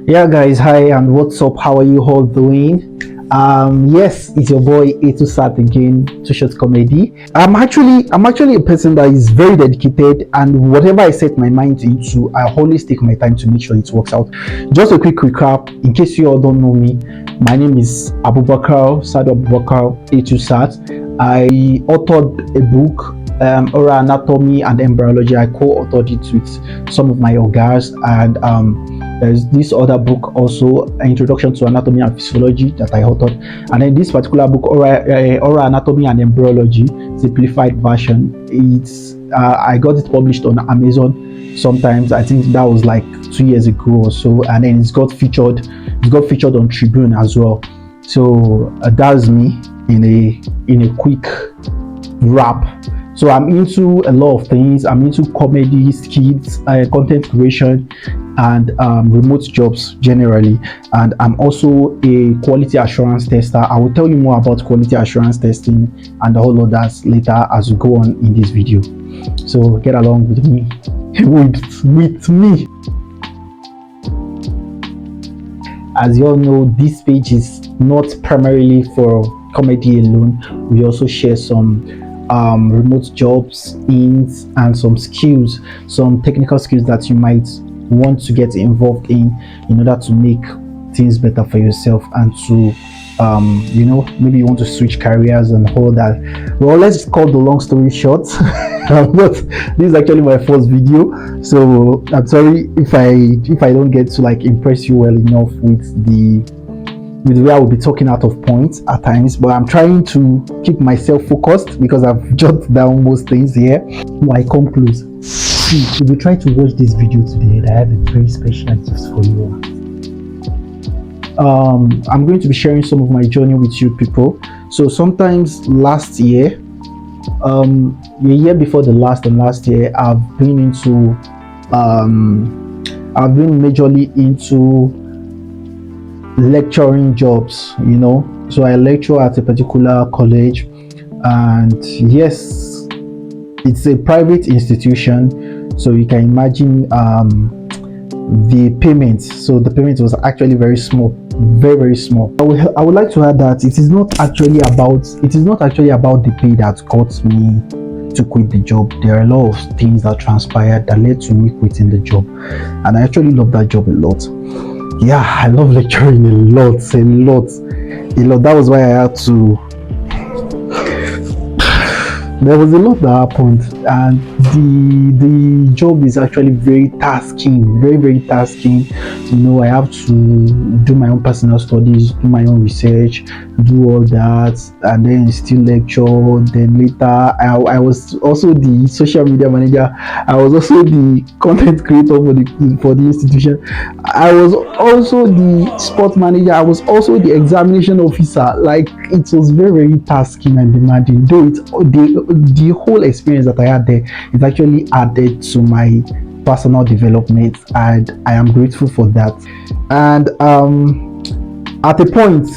Yeah, guys, hi and what's up? How are you all doing? Yes, it's your boy A2sat again, Too Short Comedy. I'm actually a person that is very dedicated, and whatever I set my mind into, I always take my time to make sure it works out. Just a quick recap, in case you all don't know me, my name is Abubakar A2sat. I authored a book, oral anatomy and embryology. I co-authored it with some of my orgas, and there's this other book also, Introduction to Anatomy and Physiology, that I authored. And then this particular book, Oral Anatomy and Embryology, simplified version, it's I got it published on Amazon sometimes. I think that was like 2 years ago or so, and then it got featured on Tribune as well. So that's me in a quick wrap. So I'm into a lot of things. I'm into comedy, skits, content creation, and remote jobs generally. And I'm also a quality assurance tester. I will tell you more about quality assurance testing and all of that later as we go on in this video. So get along with me. with me. As you all know, this page is not primarily for comedy alone. We also share some remote jobs, hints, and some skills, some technical skills that you might want to get involved in order to make things better for yourself and to maybe you want to switch careers and all that. Well, let's cut the long story short. But this is actually my first video, so I'm sorry if I don't get to like impress you well enough with the way I will be talking out of points at times, but I'm trying to keep myself focused because I've jotted down most things here. I come close. See, if you try to watch this video today, I have a very special gift for you. I'm going to be sharing some of my journey with you people. So sometimes last year, the year before the last and last year, I've been majorly into lecturing jobs, so I lecture at a particular college, and yes, it's a private institution, so you can imagine the payments. So the payment was actually very small, very small. I would like to add that it is not actually about the pay that got me to quit the job. There are a lot of things that transpired that led to me quitting the job, and I actually love that job a lot. Yeah, I love lecturing a lot. That was why I had to. There was a lot that happened, and the job is actually very tasking, very tasking. I have to do my own personal studies, do my own research, do all that, and then still lecture. Then later, I was also the social media manager. I was also the content creator for the institution. I was also the sport manager. I was also the examination officer. Like, it was very tasking and demanding. Though the whole experience that I had there, it actually added to my personal development, and I am grateful for that. And at a point,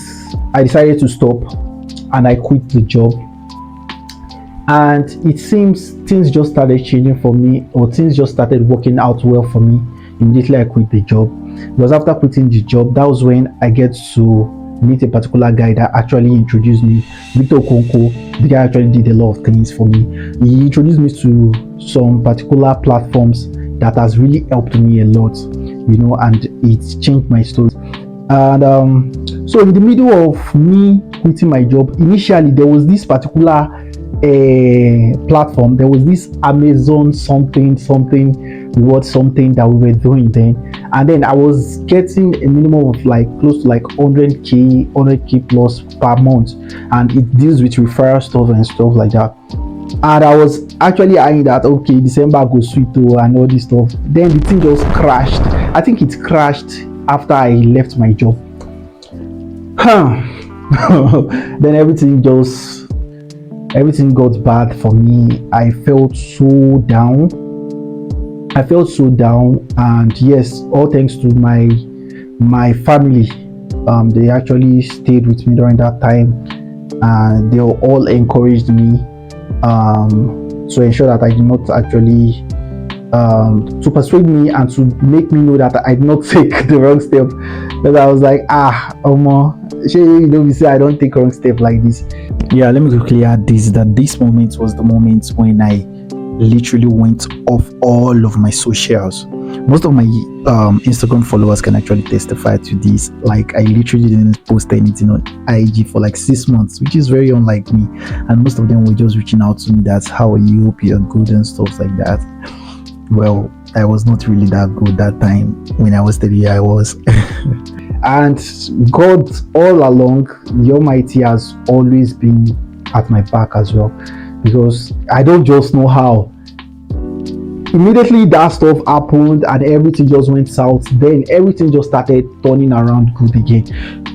I decided to stop, and I quit the job. And it seems things just started changing for me, or things just started working out well for me immediately I quit the job. Because after quitting the job, that was when I get to meet a particular guy that actually introduced me, Victor Konko. The guy actually did a lot of things for me. He introduced me to some particular platforms that has really helped me a lot, and it's changed my story. And so in the middle of me quitting my job, initially there was this particular platform. There was this Amazon something reward something that we were doing then, and then I was getting a minimum of like close to like 100k plus per month, and it deals with referral stuff and stuff like that. And I was actually eyeing that, okay, December goes sweet and all this stuff. Then the thing just crashed. I think it crashed after I left my job. Then everything got bad for me. I felt so down, and yes, all thanks to my family. They actually stayed with me during that time, and they all encouraged me to ensure that I did not actually to persuade me and to make me know that I did not take the wrong step. But I was like, Omo, you know, we say I don't take wrong step like this. Yeah, let me quickly add this, that this moment was the moment when I literally went off all of my socials. Most of my Instagram followers can actually testify to this. Like, I literally didn't post anything on IG for like 6 months, which is very unlike me. And most of them were just reaching out to me, that's how are you, hope you're good and stuff like that. Well, I was not really that good that time. When I was 3, I was. And God all along, the Almighty, has always been at my back as well, because I don't just know how. Immediately that stuff happened and everything just went south, then everything just started turning around good again.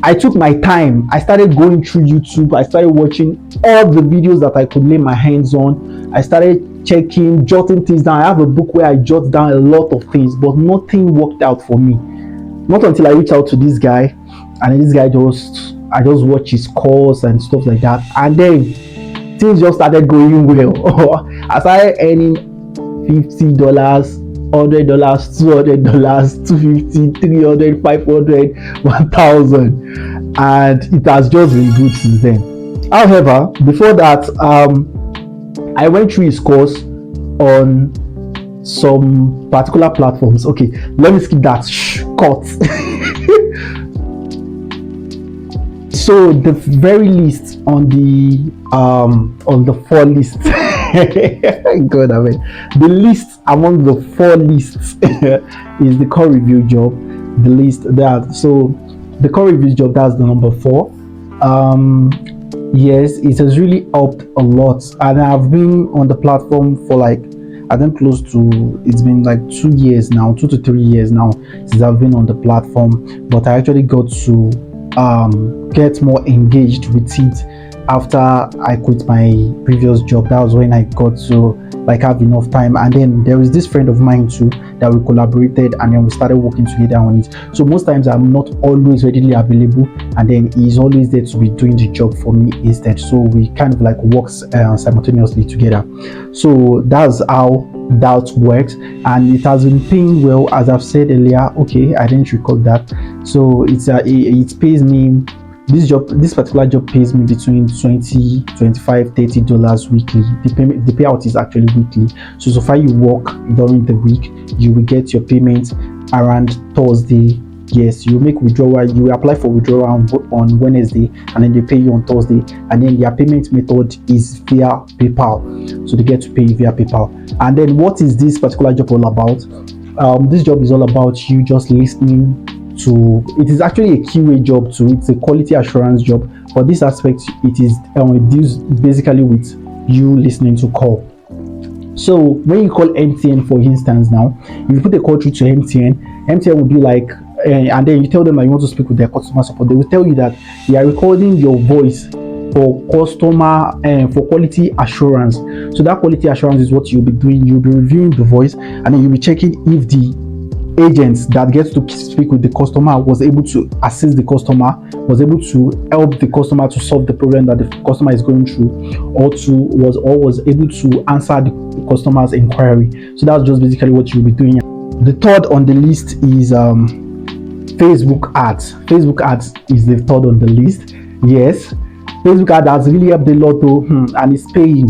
I took my time. I started going through YouTube. I started watching all the videos that I could lay my hands on. I started checking, jotting things down. I have a book where I jot down a lot of things, but nothing worked out for me. Not until I reached out to this guy, and this guy I just watched his course and stuff like that, and then things just started going well. I started earning $50, $100, $200, $250, $300, $500, $1,000, and it has just been good since then. However, before that, I went through his course on some particular platforms. Okay, let me skip that. Cut. So the very least on the 4 lists. God, I mean, the least among the 4 lists is the core review job. The least that, so the core review job, that's the number 4. Yes, it has really helped a lot, and I've been on the platform for like, I think it's been like 2 years now, 2 to 3 years now since I've been on the platform. But I actually got to get more engaged with it after I quit my previous job. That was when I got to like have enough time, and then there is this friend of mine too that we collaborated, and then we started working together on it. So most times I'm not always readily available, and then he's always there to be doing the job for me instead. So we kind of like work simultaneously together. So that's how that works, and it has been paying well, as I've said earlier. Okay, I didn't record that. So it pays me, this particular job pays me between $20, $25, $30 weekly. The payout is actually weekly. So far you work during the week, you will get your payment around Thursday. Yes, you make withdrawal, you apply for withdrawal on Wednesday, and then they pay you on Thursday, and then their payment method is via PayPal. So they get to pay you via PayPal. And then what is this particular job all about? This job is all about you just listening to, it is actually a QA job too. It's a quality assurance job. For this aspect, it deals basically with you listening to call. So when you call MTN, for instance, now if you put a call through to MTN will be like, and then you tell them that you want to speak with their customer support, they will tell you that they are recording your voice for customer and for quality assurance. So that quality assurance is what you'll be doing. You'll be reviewing the voice, and then you'll be checking if the agent that gets to speak with the customer was able to assist the customer, was able to help the customer to solve the problem that the customer is going through, or was able to answer the customer's inquiry. So that's just basically what you'll be doing. The third on the list is Facebook ads. Facebook ads is the third on the list. Yes, Facebook ads has really helped a lot though, and it's paying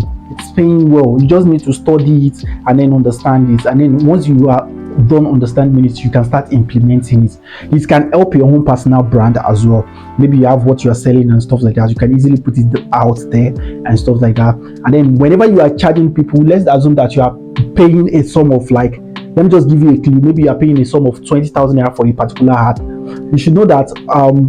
well. You just need to study it and then understand it, and then once you are done understanding it, you can start implementing it. It can help your own personal brand as well. Maybe you have what you are selling and stuff like that, you can easily put it out there and stuff like that. And then whenever you are charging people, let's assume that you are paying a sum of like, let me just give you a clue, maybe you are paying a sum of 20,000 naira for a particular ad. You should know that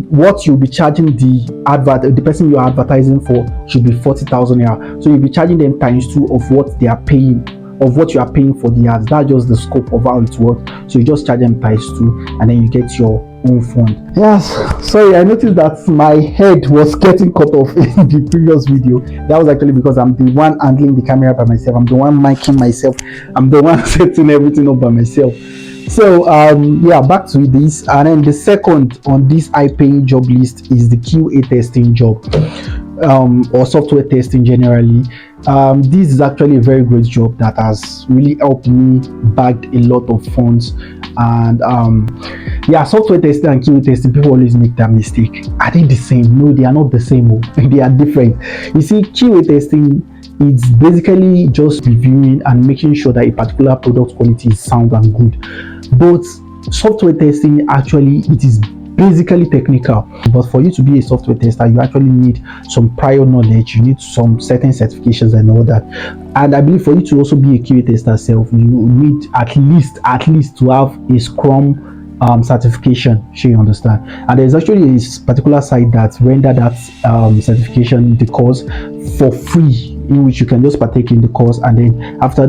what you'll be charging the person you are advertising for should be 40,000 naira. So you'll be charging them ×2 of what they are paying, of what you are paying for the ads. That's just the scope of how it works. So you just charge them ×2, and then you get your own fund. Yes, sorry, I noticed that my head was getting cut off in the previous video. That was actually because I'm the one handling the camera by myself. I'm the one miking myself. I'm the one setting everything up by myself. So yeah, back to this. And then the second on this high paying job list is the QA testing job. or software testing generally, this is actually a very great job that has really helped me bag a lot of funds. And yeah, software testing and QA testing, people always make that mistake. Are they the same? No, they are not the same. They are different. You see, QA testing, it's basically just reviewing and making sure that a particular product quality is sound and good. But software testing, actually, it is basically technical. But for you to be a software tester, you actually need some prior knowledge, you need some certain certifications and all that. And I believe for you to also be a QA tester self, you need at least to have a Scrum certification. Sure, you understand? And there's actually a particular site that render that certification, the course, for free, in which you can just partake in the course, and then after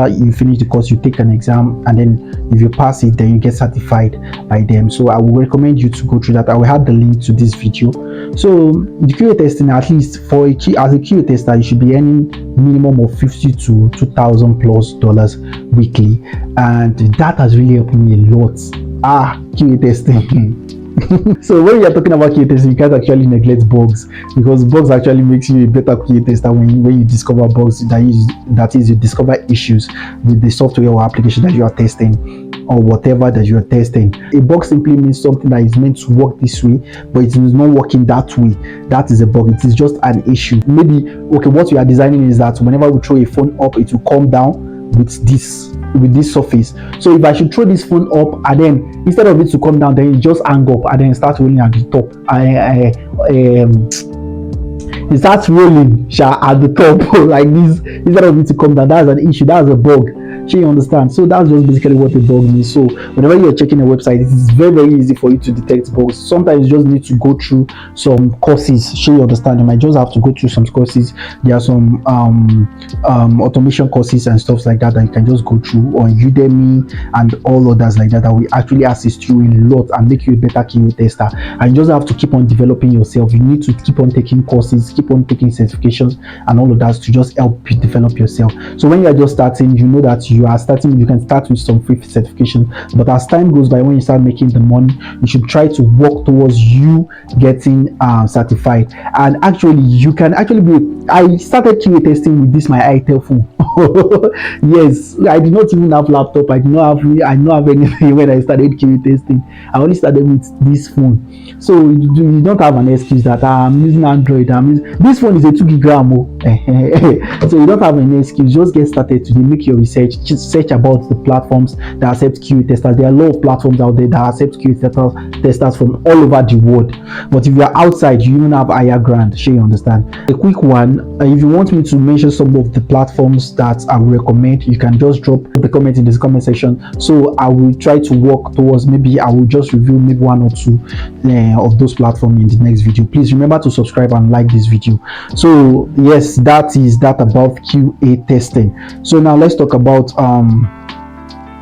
you finish the course, you take an exam, and then if you pass it, then you get certified by them. So I would recommend you to go through that. I will add the link to this video. So the QA testing, at least for as a QA tester, you should be earning minimum of $50 to $2,000+ weekly, and that has really helped me a lot. QA testing. So when you're talking about QA testing, you can't actually neglect bugs, because bugs actually makes you a better QA tester when you discover bugs, that is you discover issues with the software or application that you are testing, or whatever that you are testing. A bug simply means something that is meant to work this way, but it is not working that way. That is a bug. It is just an issue. Maybe, okay, what we are designing is that whenever we throw a phone up, it will come down with this surface. So if I should throw this phone up, and then instead of it to come down, then it just hang up and then start rolling at the top. It starts rolling at the top like this, instead of it to come down. That's an issue. That's a bug. You understand? So that's just basically what a bug means. So whenever you're checking a website, it is very easy for you to detect bugs. Sometimes you just need to go through some courses. You understand? You might just have to go through some courses. There are some automation courses and stuff like that you can just go through on Udemy and all others like that will actually assist you a lot and make you a better QA tester. And you just have to keep on developing yourself. You need to keep on taking courses, keep on taking certifications and all of that to just help you develop yourself. So when you're just starting, you know that you can start with some free certification, but as time goes by, when you start making the money, you should try to work towards you getting certified. And actually, you can actually I started QA testing with this my itel phone. Yes, I did not even have laptop. I did not have anything when I started QA testing. I only started with this phone. So you don't have an excuse that I'm using Android. This phone is a 2 gig RAM. So you don't have any excuse. Just get started today. Make your research. Just search about the platforms that accept QA testers. There are a lot of platforms out there that accept QA testers from all over the world. But if you are outside, you don't have higher grant. Sure, you understand? A quick one. If you want me to mention some of the platforms that I will recommend, you can just drop the comment in this comment section. So I will try to work towards, maybe I will just review maybe 1 or 2 of those platforms in the next video. Please remember to subscribe and like this video. So yes, that is that about QA testing. So now let's talk about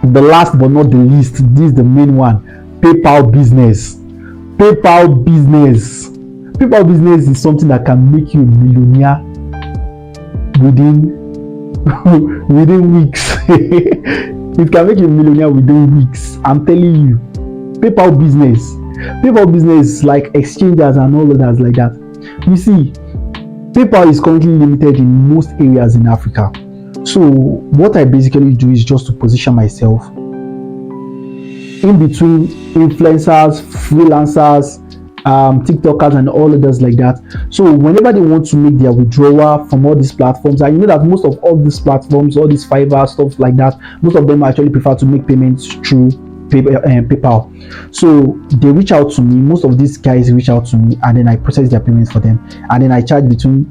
the last but not the least. This is the main one: PayPal business. PayPal business is something that can make you a millionaire within weeks. It can make you a millionaire within weeks. I'm telling you. PayPal business like exchanges and all others like that. You see, PayPal is currently limited in most areas in Africa. So what I basically do is just to position myself in between influencers, freelancers, TikTokers and all others like that. So whenever they want to make their withdrawal from all these platforms, and you know that most of all these platforms, all these Fiverr stuff like that, most of them actually prefer to make payments through PayPal. So they reach out to me. Most of these guys reach out to me, and then I process their payments for them, and then I charge between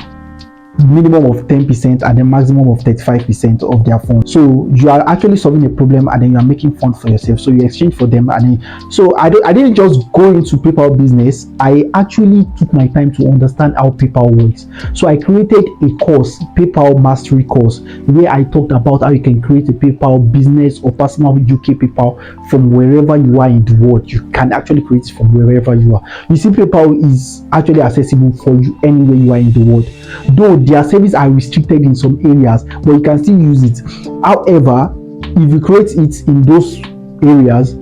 minimum of 10% and then maximum of 35% of their funds. So you are actually solving a problem, and then you are making funds for yourself. So you exchange for them, and then, so I didn't just go into PayPal business. I actually took my time to understand how PayPal works. So I created a course, PayPal mastery course, where I talked about how you can create a PayPal business or personal UK PayPal from wherever you are in the world. You can actually create it from wherever you are. You see, PayPal is actually accessible for you anywhere you are in the world, though their services are restricted in some areas, but you can still use it. However, if you create it in those areas,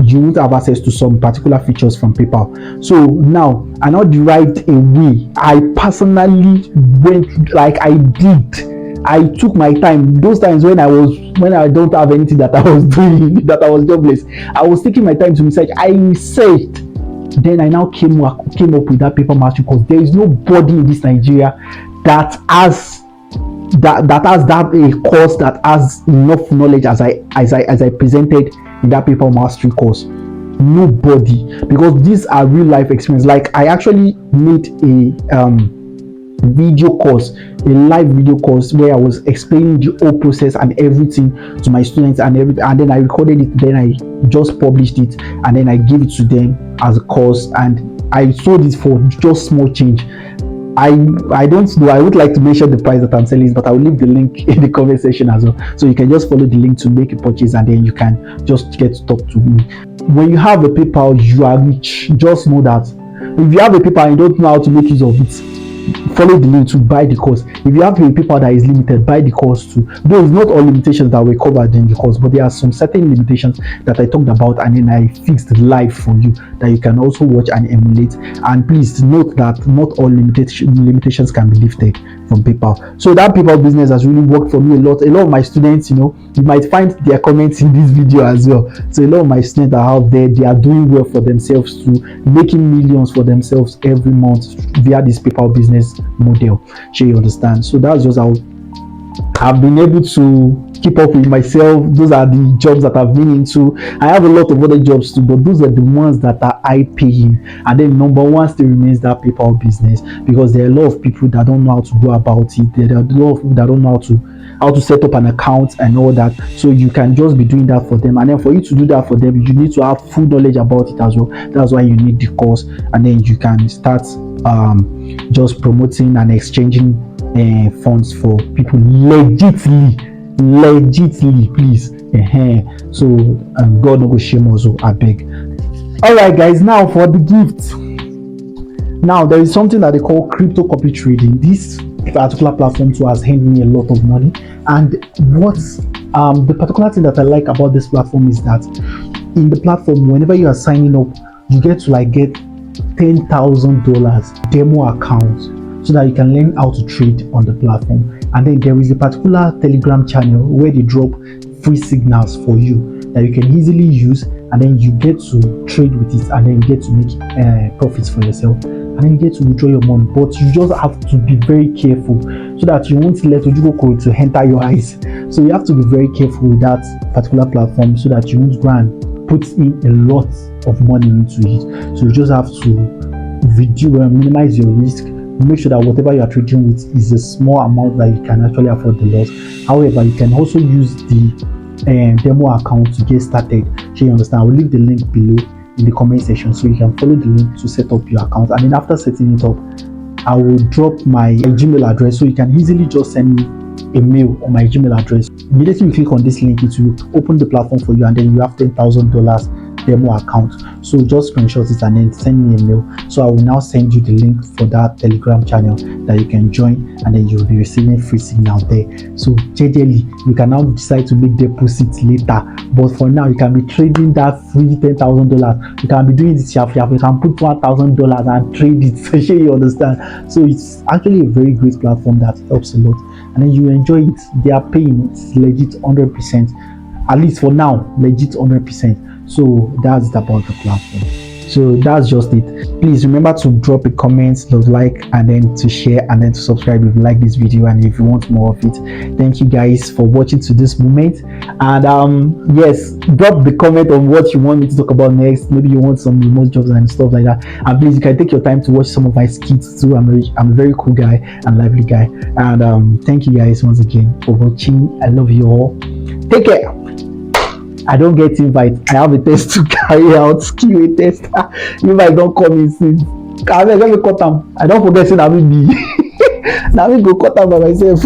you won't have access to some particular features from PayPal. So now I now derived a way. I personally went, like I took my time. Those times when I don't have anything that I was doing, that I was jobless, I was taking my time to research. I researched. Then I now came up with that paper mastery course. There is nobody in this Nigeria that has that a course that has enough knowledge as I presented in that paper mastery course. Nobody, because these are real life experience. Like I actually made a video course, a live video course, where I was explaining the whole process and everything to my students and everything, and then I recorded it, then I just published it, and then I gave it to them as a course, and I sold it for just small change. I don't know, I would like to mention the price that I'm selling, but I will leave the link in the comment section as well, so you can just follow the link to make a purchase, and then you can just get to talk to me. When you have a PayPal, you are rich. Just know that. If you have a PayPal and you don't know how to make use of it, follow the link to buy the course. If you have a PayPal that is limited, buy the course too. Though it's not all limitations that were covered in the course, but there are some certain limitations that I talked about, and then I fixed live for you that you can also watch and emulate. And please note that not all limitations can be lifted from PayPal. So that PayPal business has really worked for me a lot. A lot of my students, you might find their comments in this video as well. So a lot of my students are out there, they are doing well for themselves too, making millions for themselves every month via this PayPal business model. Sure, you understand? So that's just how I've been able to keep up with myself. Those are the jobs that I've been into. I have a lot of other jobs too, but those are the ones that are high paying. And then number one still remains that PayPal business, because there are a lot of people that don't know how to go about it. There are a lot of people that don't know how to set up an account and all that. So you can just be doing that for them, and then for you to do that for them, you need to have full knowledge about it as well. That's why you need the course, and then you can start just promoting and exchanging funds for people legitly, please. So God no go shame us, I beg. All right guys, now for the gift. Now there is something that they call crypto copy trading. This particular platform too has earned me a lot of money, and what the particular thing that I like about this platform is that in the platform, whenever you are signing up, you get to get $10,000 demo account, so that you can learn how to trade on the platform. And then there is a particular Telegram channel where they drop free signals for you that you can easily use, and then you get to trade with it, and then you get to make profits for yourself, and then you get to withdraw your money. But you just have to be very careful so that you won't let Ojukokoro to enter your eyes. So you have to be very careful with that particular platform so that you won't go and put in a lot of money into it. So you just have to minimize your risk. Make sure that whatever you are trading with is a small amount that you can actually afford the loss. However, you can also use the demo account to get started. So you understand? I will leave the link below in the comment section, so you can follow the link to set up your account. And then after setting it up, I will drop my Gmail address, so you can easily just send me a mail on my Gmail address. Immediately you click on this link, it will open the platform for you, and then you have $10,000 demo account. So just screenshot it and then send me a mail. So I will now send you the link for that Telegram channel that you can join, and then you will be receiving free signal there. So JJly, you can now decide to make deposits later, but for now you can be trading that free $10,000. You can be doing this. You can put $1,000 and trade it. So you understand? So it's actually a very great platform that helps a lot, and then you enjoy it. They are paying, it's legit 100%, at least for now, legit 100%. So that's about the platform. So that's just it. Please remember to drop a comment, like, and then to share, and then to subscribe if you like this video and if you want more of it. Thank you guys for watching to this moment. And yes, drop the comment on what you want me to talk about next. Maybe you want some remote jobs and stuff like that. And please, you can take your time to watch some of my skits too. I'm a very cool guy and lively guy. And thank you guys once again for watching. I love you all. Take care. I don't get invite. I have a test to carry out, QA test. Invite don't come in since. Let me cut them. I don't forget saying that will be. Now we go cut them by myself.